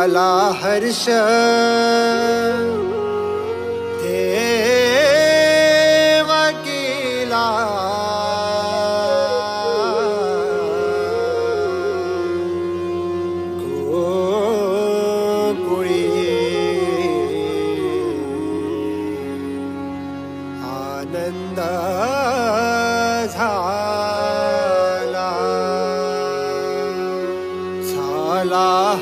झाला हर्ष देवकीला गोकुळी आनंद झाला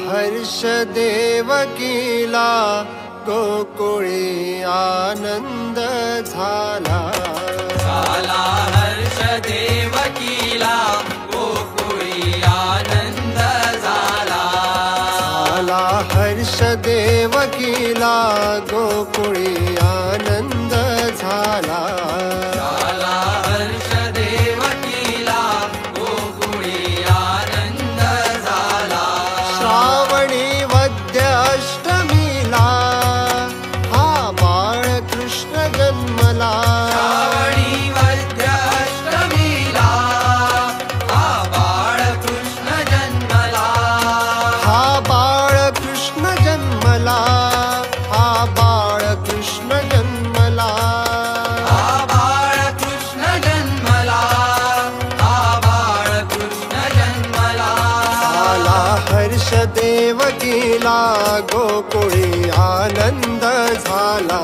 हर्ष देवकीला गोकुळी आनंद झाला हर्ष देवकीला गोकुळी आनंद झाला हर्ष देवकीला गोकुळी आनंद झाला हर्ष देवकीला गोकुळी आनंद झाला श्रावणी वद्य अष्टमीला हा बाळकृष्ण जन्मला श्रावणी वद्य अष्टमीला हा बाळकृष्ण जन्मला हा बाळकृष्ण जन्मला हा बाळकृष्ण जन्मला हा बाळकृष्ण जन्मला हा बाळकृष्ण जन्मला झाला हर्ष देवकीला गोकुळी आनंद झाला